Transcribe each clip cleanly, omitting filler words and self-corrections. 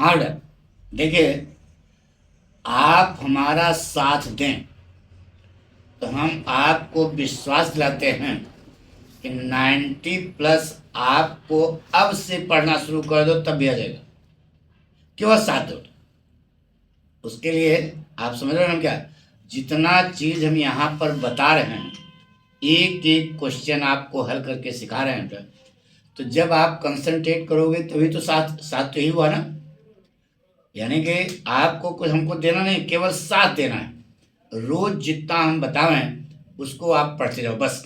हाँ बेटा, देखिए, आप हमारा साथ दें तो हम आपको विश्वास दिलाते हैं कि 90+ आपको अब से पढ़ना शुरू कर दो तब भी आ जाएगा। केवल साथ दो। उसके लिए आप समझ रहे हो ना, क्या जितना चीज हम यहाँ पर बता रहे हैं, एक एक क्वेश्चन आपको हल करके सिखा रहे हैं बेटा, तो जब आप कंसंट्रेट करोगे तभी तो साथ साथ तो ही हुआ ना। यानी कि आपको कुछ हमको देना नहीं, केवल साथ देना है। रोज जितना हम बतावें उसको आप पढ़ते जाओ बस,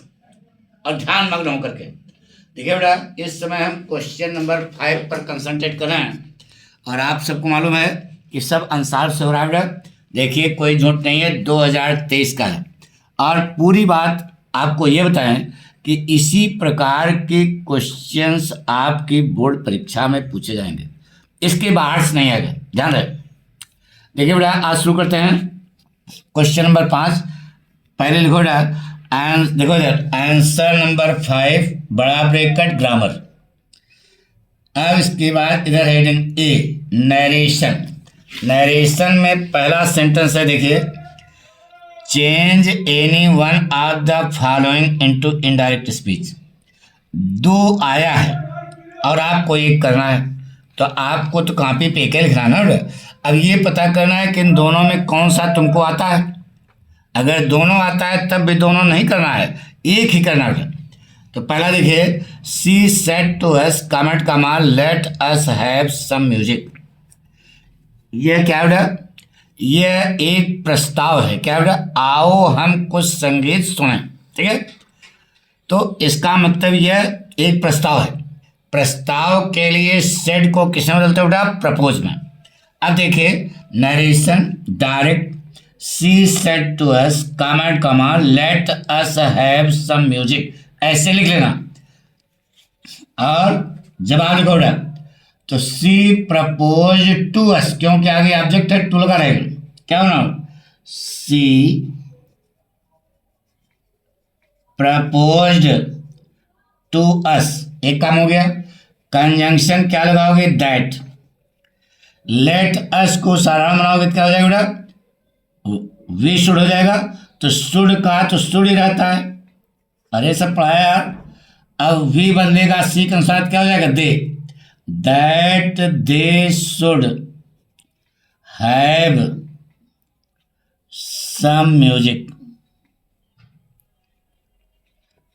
और ध्यान मग्न होकर के। देखिए बेटा, इस समय हम क्वेश्चन नंबर 5 पर कंसंट्रेट कर रहे हैं, और आप सबको मालूम है कि सब आंसर से हो रहा है बेटा। देखिए, कोई झूठ नहीं है, 2023 का है। और पूरी बात आपको ये बताएं कि इसी प्रकार के क्वेश्चंस आपकी बोर्ड परीक्षा में पूछे जाएंगे, इसके बाहर से नहीं आएगा, ध्यान रहे। देखिए बेटा, आज शुरू करते हैं क्वेश्चन नंबर 5। पहले लिखो बेटा, देखो इधर, आंसर नंबर 5 बड़ा ब्रैकेट ग्रामर। अब इसके बाद इधर हेडिंग ए, नरेशन। नरेशन में पहला सेंटेंस है, देखिए, change any one of the following into indirect speech. दो आया है और आपको एक करना है, तो आपको तो कॉपी पे के लिखना है ना। अब ये पता करना है कि इन दोनों में कौन सा तुमको आता है। अगर दोनों आता है तब भी दोनों नहीं करना है, एक ही करना है। तो पहला देखिए, she said to us comment comma let us have some music. यह क्या बेटा, यह एक प्रस्ताव है। क्या बेटा, आओ हम कुछ संगीत सुने, ठीक है। तो इसका मतलब यह एक प्रस्ताव है। प्रस्ताव के लिए सेड को किसमें बदलते हो बेटा, प्रपोज में। अब देखिए, narration direct, she said to us comment comma let us have some music, ऐसे लिख लेना। और जवाब लिखो बेटा, तो सी प्रपोज टू अस, क्योंकि आगे ऑब्जेक्ट है, टू लगा रहेगा। क्या होना, सी प्रपोज्ड टू अस, एक काम हो गया। कंजंक्शन क्या लगाओगे, दैट। लेट अस को साधारण बनाओगे तो क्या हो जाएगा बेटा, वी शुड हो जाएगा। तो शुड का तो शुड ही रहता है, अरे सब पढ़ाया यार। अब वी बदलेगा सी के अनुसार, क्या हो जाएगा, they. That they should have some music.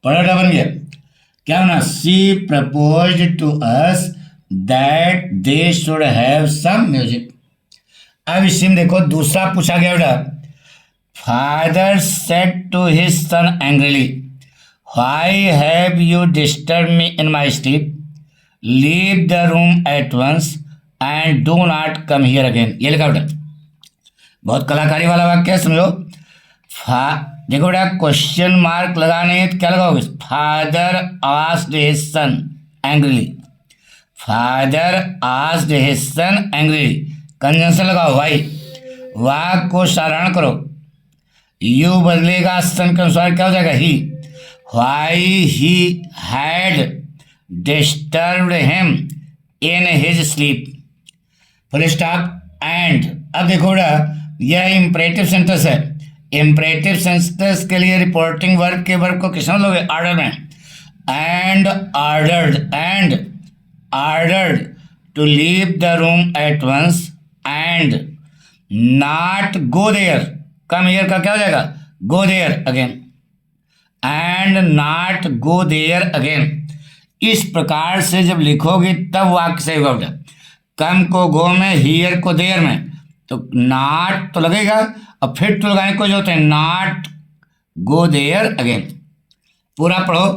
पढ़ा बन गया। क्या होना, she propose to us that they should have some music. अब इसी में देखो, दूसरा पूछा गया बेटा, father said to his son angrily, why have you disturb me in my sleep, leave the room at once and do not come here again. ये लिखा बेटा, बहुत कलाकारी वाला वाक्य है, समझो। देखो बेटा, क्वेश्चन मार्क लगाने है तो क्या लगाओगे, father asked his son angrily. Father asked his son angrily, conjunction लगाओ भाई, वाक्य को साधारण करो। यू बदलेगा सन के अनुसार, क्या हो जाएगा, he. Why he had disturbed him in his sleep, full stop and. अब देखो बेटा, यह इंपरेटिव सेंटेंस है। इंपरेटिव सेंटेंस के लिए रिपोर्टिंग वर्ब के वर्ब को किसमें लोगे, ऑर्डर में। And ordered to leave the room at once and not go there, come here का क्या हो जाएगा, go there again. And not go there again. इस प्रकार से जब लिखोगे तब वाक्य सही होगा। कम को गो में, हियर को देयर में, तो नॉट तो लगेगा और फिर टू लगाने को जो होता है, नॉट गो देयर अगेन। पूरा पढ़ो,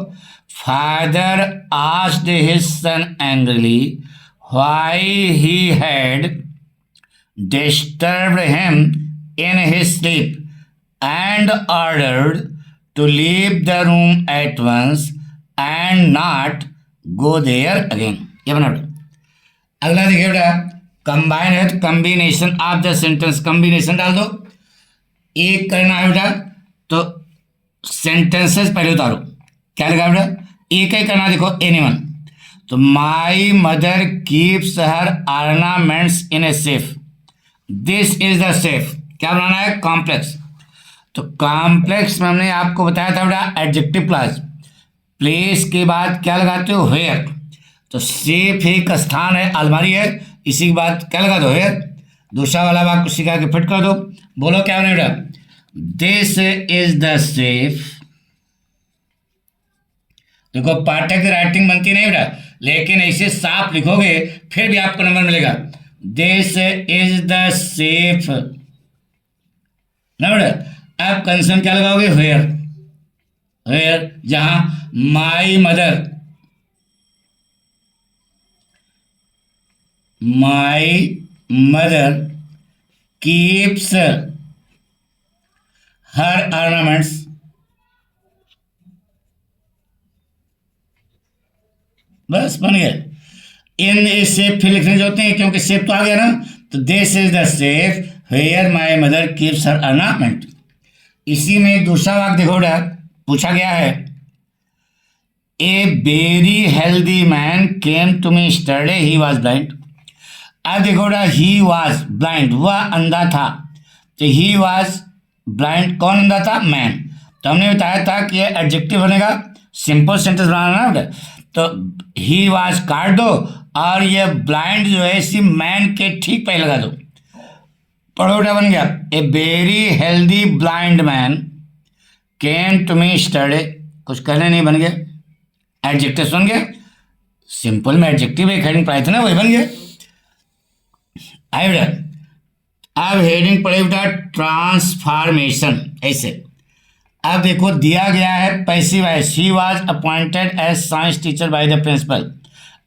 father asked his son angrily why he had disturbed him in his sleep and ordered to leave the room at once and not go there again. ये बना। अगला देखिए बेटा, कंबाइन है तो combination of the sentence, combination डाल दो। एक करना है बेटा तो सेंटेंसेस पहले उतारो। क्या लिखा बेटा, एक ही करना, देखो एनीवन। तो माई mother keeps her ornaments in a safe, this is the safe. क्या बनाना है? कॉम्प्लेक्स। तो कॉम्प्लेक्स में हमने आपको बताया था बेटा एडजेक्टिव क्लास, प्लेस के बाद क्या लगाते हो? वेयर। तो सेफ एक स्थान है, अलमारी है, इसी के बाद क्या लगा दो? वेयर। दूसरा वाला वाक्य को सिखा के फिट कर दो। बोलो क्या बने बेटा? This is the safe. देखो पाठक की राइटिंग बनती नहीं बेटा, लेकिन ऐसे साफ लिखोगे फिर भी आपको नंबर मिलेगा। दिस इज द सेफ ना बेटा। अब कंसर्न क्या लगाओगे? वेयर। वेयर जहां माई मदर, कीप्स हर ऑर्नामेंट्स, बस बन गया। इन सेफ फिर लिखने जो होते हैं, क्योंकि सेफ तो आ गया ना, तो this is the safe where my mother keeps her ornament. इसी में दूसरा वाक्य देखो बेटा, पूछा गया है a very healthy man came to me yesterday he was blind. अब देखो बेटा, ही वॉज ब्लाइंड, वह अंधा था। तो ही वॉज ब्लाइंड, कौन अंधा था? मैन। तो हमने बताया था कि ये एडजेक्टिव बनेगा, सिंपल सेंटेंस बनाना ना बेटा। तो ही वॉज काट दो और ये ब्लाइंड जो है इसी मैन के ठीक पहले लगा दो। पढ़ो बेटा, बन गया a very healthy blind man came to me yesterday. कुछ कहने नहीं, बन गया। एडजेक्टिव बन गया, सिंपल में एडजेक्टिव एक हेडिंग पढ़ाई थी ना, वही बन गया। आए बेटा, अब हेडिंग पढ़े बेटा ट्रांसफॉर्मेशन। ऐसे अब देखो दिया गया है passive voice, he was appointed as science teacher by the principal.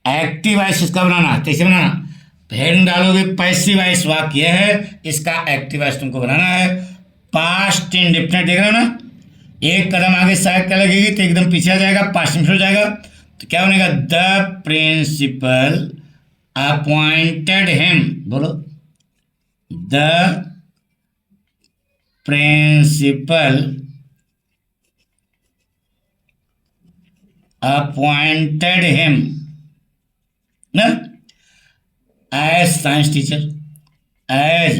Active voice इसका बनाना, कैसे बनाना? हेडिंग डालोगे पैसिव वॉइस वाक्य है, इसका एक्टिव वॉइस तुमको बनाना है। पास्ट इंडेफिनिट देख रहे हो ना, एक कदम आगे शायद क्या लगेगी तो एकदम पीछे आ जाएगा, पास्ट में हो जाएगा। तो क्या बनेगा? The principal appointed him. बोलो, द प्रिंसिपल अपॉइंटेड हिम ना as science teacher, as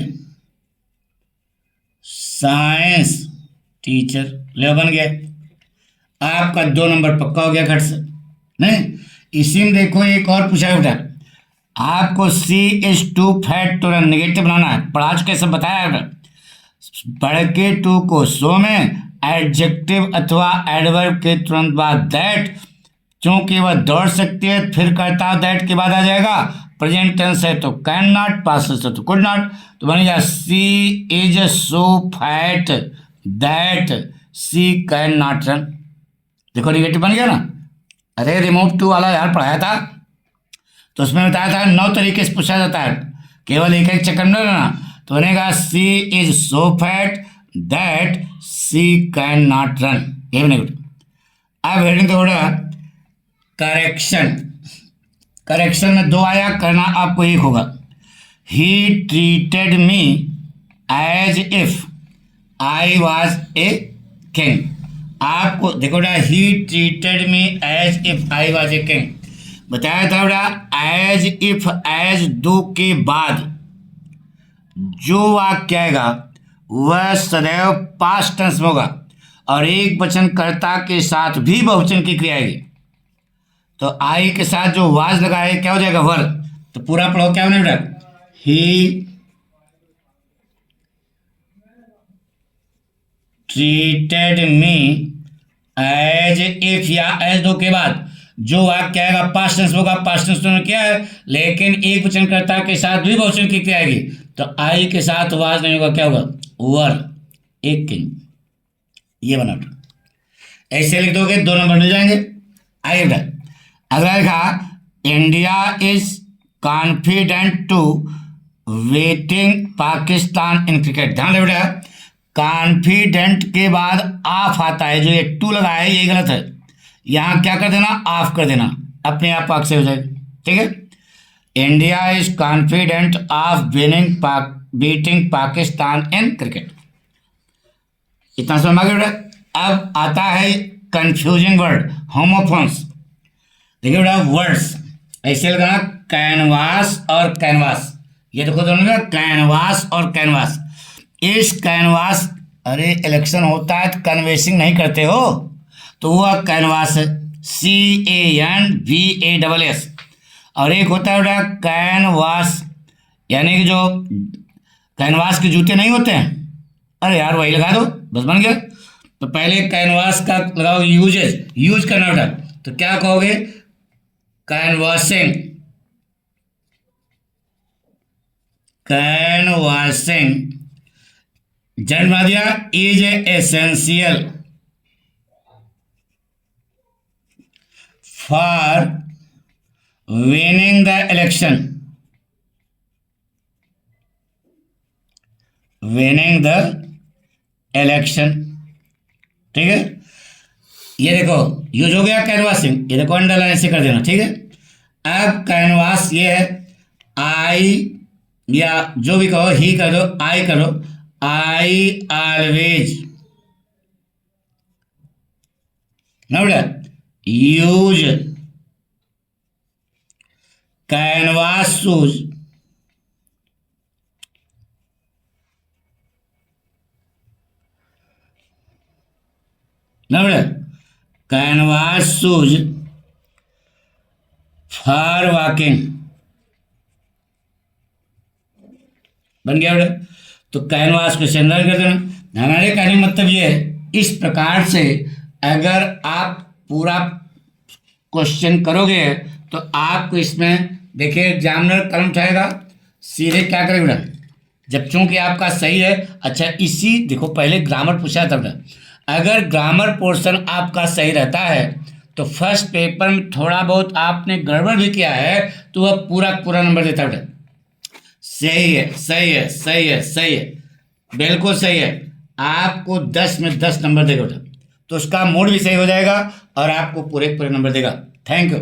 science teacher. ले बन गया, आपका 2 नंबर पक्का हो गया घट से। नहीं, इसी में देखो एक और पूछा है बेटा, आपको she is too fat to run negative बनाना है। पढ़ा चुके सब बताया है बेटा। पढ़ के टू को सो में एडजेक्टिव अथवा एडवर्ब के तुरंत बाद दैट, क्योंकि वह दौड़ सकती है, फिर करता दैट के बाद आ जाएगा। प्रेजेंट टेंस है तो कैन नॉट, पास्ट है तो कुड नॉट। तो बनेगा she is so fat that she can not run. देखो निगेटिव बन गया ना। अरे रिमूव टू वाला यार पढ़ाया था, तो उसमें बताया था 9 तरीके से पूछा जाता है, केवल एक एक चक्कर में रहना। तो बनेगा she is so fat that she can not run, ये बनेगा। अब हेडिंग तो बेटा करेक्शन। करेक्शन में 2 आया, करना आपको एक होगा। He treated me as if I was a king. आपको देखो बेटा, he treated me as if I was a king बताया था बेटा। एज इफ एज 2 के बाद जो वाक्य आएगा वह सदैव पास्ट टेंस में होगा और एक वचन कर्ता के साथ भी बहुवचन की क्रिया आएगी। तो आई के साथ जो वाज लगा है क्या हो जाएगा? वर। तो पूरा पढ़ो, क्या होने बेटा? He treated me as if, या एज 2 के बाद जो वाक्य आएगा पास्ट टेंस होगा। पास्ट टेंस तो क्या है, लेकिन एक वचन कर्ता के साथ भी बहुवचन की क्रिया आएगी। तो आई के साथ वाज नहीं होगा, क्या होगा? वर, एक किंग। ये बना, ऐसे लिख दोगे 2 नंबर मिल जाएंगे। आइए बेटा, अगला लिखा India is confident to waiting Pakistan in cricket. ध्यान रहे बेटा, कॉन्फिडेंट के बाद ऑफ आता है, जो ये टू लगा है ये गलत है। यहाँ क्या कर देना? ऑफ कर देना, अपने आप पाक से हो जाएगा। ठीक है, India is confident of beating Pakistan in cricket. इतना समझ आ गया बेटा। अब आता है कंफ्यूजिंग वर्ड, होमोफोन्स। देखिए बेटा, वर्ड्स ऐसे लगाना कैनवास और कैनवास। ये देखो दोनों का कैनवास और कैनवास। इस कैनवास, अरे इलेक्शन होता है तो कन्वेसिंग नहीं करते हो, तो वह कैनवास है, CANVAS। और एक होता है बेटा कैनवास, यानी कि जो कैनवास के जूते नहीं होते हैं, अरे यार वही लगा दो, बस बन गया। तो पहले कैनवास का लगाओ, यूज करना बेटा, तो क्या कहोगे, कैनवासिंग। कैनवासिंग जन बना दिया, is essential for winning the election, winning the election. ठीक है, ये देखो यूज हो गया कैनवासिंग, ये देखो अंडरलाइन से कर देना। ठीक है, अब कैनवास ये है, आई या जो भी कहो, ही कर दो, आई करो, आई ऑलवेज ना बेटा यूज कैनवास शूज, ना बेटा कैनवास शूज फॉर वॉकिंग, बन गया बेटा। तो कैनवास को सेंडर कर देना। हमारे कहने का मतलब ये है, इस प्रकार से अगर आप पूरा क्वेश्चन करोगे तो आपको इसमें देखिए एग्जामिनर कलम उठाएगा, सीधे क्या करेगा बेटा, जब चूंकि आपका सही है। अच्छा इसी देखो पहले ग्रामर पूछा था बेटा, अगर ग्रामर पोर्शन आपका सही रहता है तो फर्स्ट पेपर में थोड़ा बहुत आपने गड़बड़ भी किया है तो वह पूरा पूरा नंबर देता बेटा। सही है, सही है, सही है, सही है, बिल्कुल सही है। आपको 10 में 10 नंबर देगा बेटा, तो उसका मूड भी सही हो जाएगा और आपको पूरे पूरे नंबर देगा। Thank you.